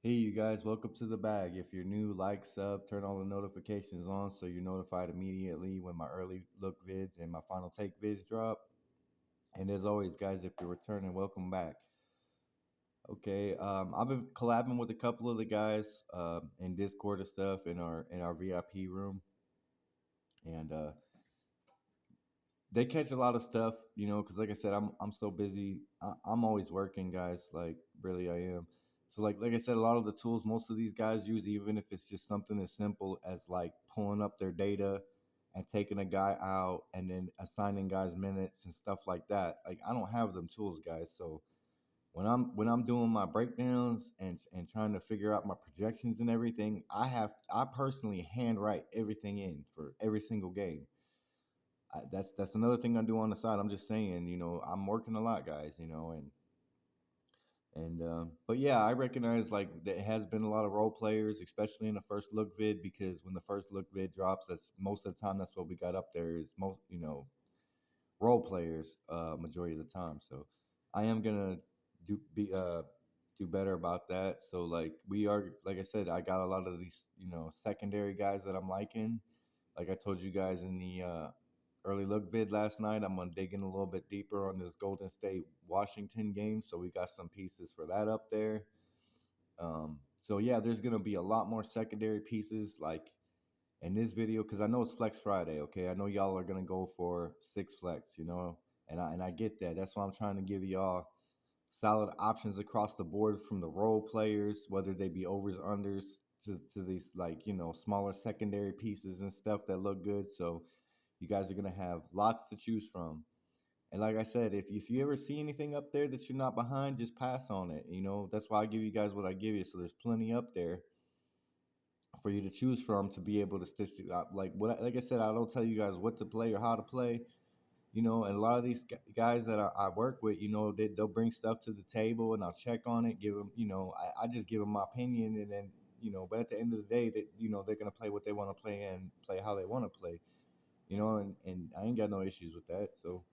Hey, you guys, welcome to the bag. If you're new, like, sub, turn all the notifications on so you're notified immediately when my early look vids and my final take vids drop. And as always, guys, if you're returning, welcome back. Okay, I've been collabing with a couple of the guys in Discord and stuff in our VIP room, and they catch a lot of stuff, because like I said, I'm so busy. I'm always working, guys. Like really, I am. So like I said, a lot of the tools most of these guys use, even if it's just something as simple as like pulling up their data and taking a guy out and then assigning guys minutes and stuff like that. Like I don't have them tools, guys. So when I'm doing my breakdowns and trying to figure out my projections and everything, I personally handwrite everything in for every single game. That's another thing I do on the side. I'm just saying, I'm working a lot, guys, but yeah, I recognize like there has been a lot of role players, especially in the first look vid, because when the first look vid drops, that's most of the time that's what we got up there is most, role players, majority of the time. So I am gonna do be do better about that. So like we are, like I said, I got a lot of these, secondary guys that I'm liking. Like I told you guys in the early look vid last night, I'm gonna dig in a little bit deeper on this Golden State Washington game. So we got some pieces for that up there. So yeah, there's gonna be a lot more secondary pieces like in this video because I know it's Flex Friday. Okay, I know y'all are gonna go for six flex, and I get that. That's why I'm trying to give y'all solid options across the board from the role players, whether they be overs, unders, to these like smaller secondary pieces and stuff that look good. So you guys are gonna have lots to choose from. And like I said, if you ever see anything up there that you're not behind, just pass on it. That's why I give you guys what I give you. So there's plenty up there for you to choose from to be able to stitch it up. Like I said, I don't tell you guys what to play or how to play. And a lot of these guys that I work with, they'll bring stuff to the table and I'll check on it, give them, I just give them my opinion, and then but at the end of the day, that they're gonna play what they want to play and play how they want to play, and I ain't got no issues with that. So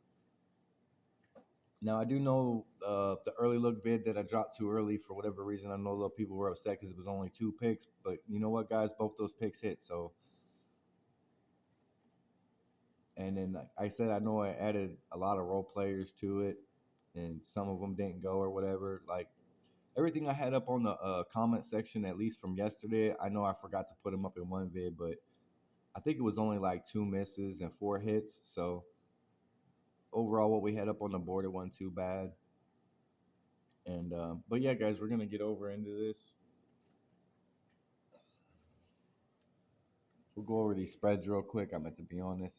now I do know the early look vid that I dropped too early for whatever reason. I know a lot of people were upset because it was only two picks, but you know what, guys, both those picks hit. So, and then like I said, I know I added a lot of role players to it, and some of them didn't go or whatever. Like everything I had up on the comment section, at least from yesterday, I know I forgot to put them up in one vid, but I think it was only like two misses and four hits. So overall, what we had up on the board, it wasn't too bad. And but yeah, guys, we're gonna get over into this. We'll go over these spreads real quick. I meant to be honest.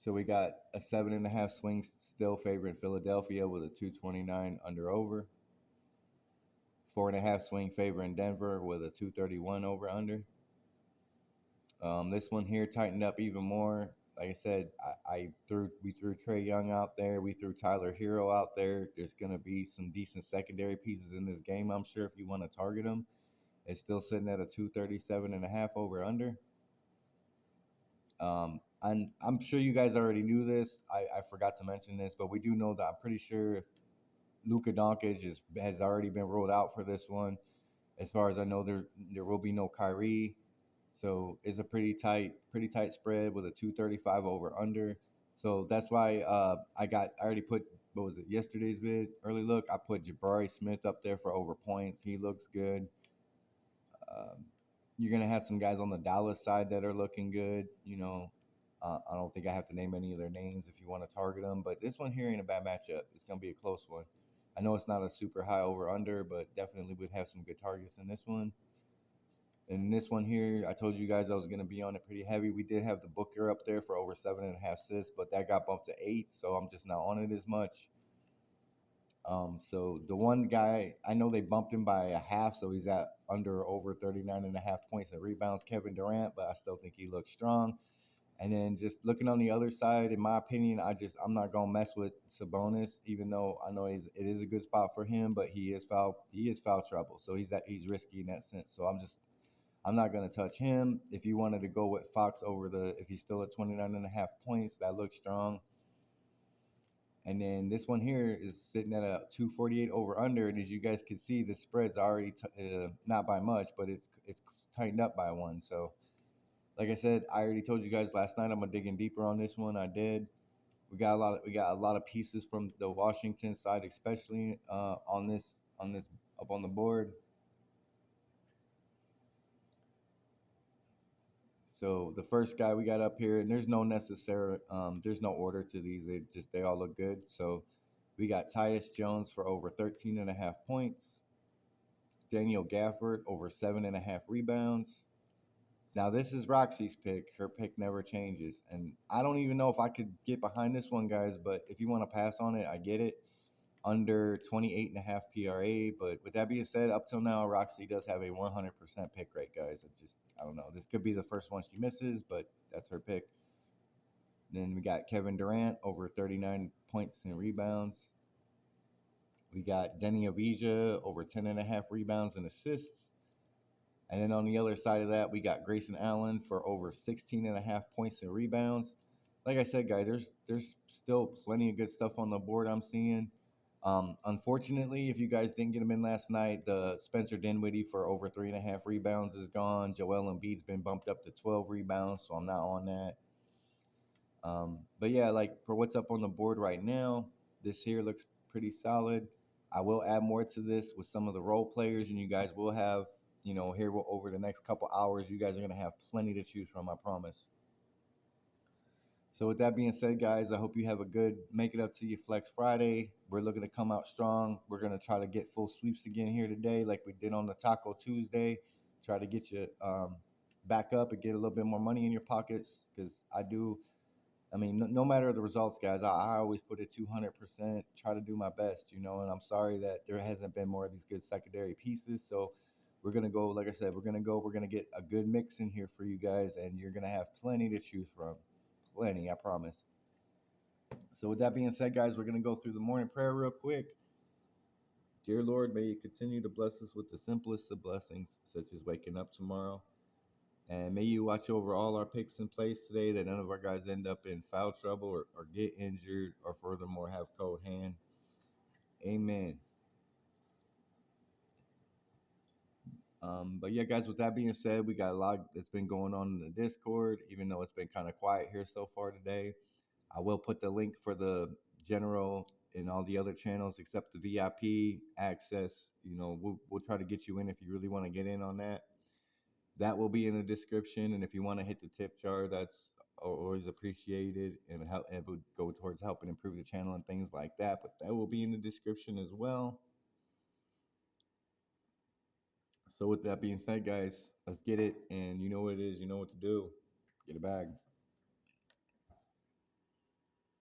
So we got a 7.5 swing still favoring Philadelphia with a 229 under over. 4.5 swing favoring Denver with a 231 over under. This one here tightened up even more. Like I said, we threw Trey Young out there. We threw Tyler Hero out there. There's gonna be some decent secondary pieces in this game, I'm sure, if you want to target them. It's still sitting at a 237.5 over under. And I'm sure you guys already knew this. I forgot to mention this, but we do know that I'm pretty sure Luka Doncic has already been ruled out for this one. As far as I know, there will be no Kyrie, so it's a pretty tight spread with a 235 over under. So that's why I already put, what was it, yesterday's vid early look. I put Jabari Smith up there for over points. He looks good. Um, you're gonna have some guys on the Dallas side that are looking good. I don't think I have to name any of their names if you want to target them, but this one here ain't a bad matchup. It's gonna be a close one. I know it's not a super high over under, but definitely would have some good targets in this one. And this one here, I told you guys I was going to be on it pretty heavy. We did have the Booker up there for over 7.5 assists, but that got bumped to 8, so I'm just not on it as much. So the one guy, I know they bumped him by a half, so he's at under or over 39.5 points and rebounds, Kevin Durant, but I still think he looks strong. And then just looking on the other side, in my opinion, I'm not gonna mess with Sabonis, even though I know it is a good spot for him, but he is foul trouble, so he's risky in that sense. So I'm not going to touch him. If you wanted to go with Fox if he's still at 29.5 points, that looks strong. And then this one here is sitting at a 248 over under, and as you guys can see, the spread's already not by much, but it's tightened up by one. So, like I said, I already told you guys last night I'm gonna dig in deeper on this one. I did. We got a lot of pieces from the Washington side, especially on this up on the board. So the first guy we got up here, and there's no order to these. They all look good. So we got Tyus Jones for over 13.5 points. Daniel Gafford over 7.5 rebounds. Now this is Roxy's pick. Her pick never changes, and I don't even know if I could get behind this one, guys. But if you want to pass on it, I get it. Under 28.5 PRA. But with that being said, up till now, Roxy does have a 100% pick rate, guys. I don't know. This could be the first one she misses, but that's her pick. Then we got Kevin Durant over 39 points and rebounds. We got Denny Avija over 10.5 rebounds and assists. And then on the other side of that, we got Grayson Allen for over 16.5 points and rebounds. Like I said, guys, there's still plenty of good stuff on the board I'm seeing. Unfortunately, if you guys didn't get him in last night, the Spencer Dinwiddie for over 3.5 rebounds is gone. Joel Embiid's been bumped up to 12 rebounds, so I'm not on that. But yeah, like for what's up on the board right now, this here looks pretty solid. I will add more to this with some of the role players, and you guys will have, here over the next couple hours, you guys are gonna have plenty to choose from. I promise. So with that being said, guys, I hope you have a good make it up to you Flex Friday. We're looking to come out strong. We're gonna try to get full sweeps again here today, like we did on the Taco Tuesday. Try to get you back up and get a little bit more money in your pockets because I do. I mean, no matter the results, guys, I always put it 200%. Try to do my best, and I'm sorry that there hasn't been more of these good secondary pieces. So we're gonna go, like I said, we're gonna go. We're gonna get a good mix in here for you guys, and you're gonna have plenty to choose from. Plenty, I promise. So with that being said, guys, we're gonna go through the morning prayer real quick. Dear Lord, may you continue to bless us with the simplest of blessings, such as waking up tomorrow. And may you watch over all our picks in place today, that none of our guys end up in foul trouble or get injured or furthermore have cold hand. Amen. But yeah, guys, with that being said, we got a lot that's been going on in the Discord, even though it's been kind of quiet here so far today. I will put the link for the general and all the other channels except the VIP access. We'll try to get you in if you really want to get in on that. That will be in the description, and if you want to hit the tip jar, that's always appreciated, and it would go towards helping improve the channel and things like that. But that will be in the description as well. So with that being said, guys, let's get it. And you know what it is. You know what to do. Get a bag.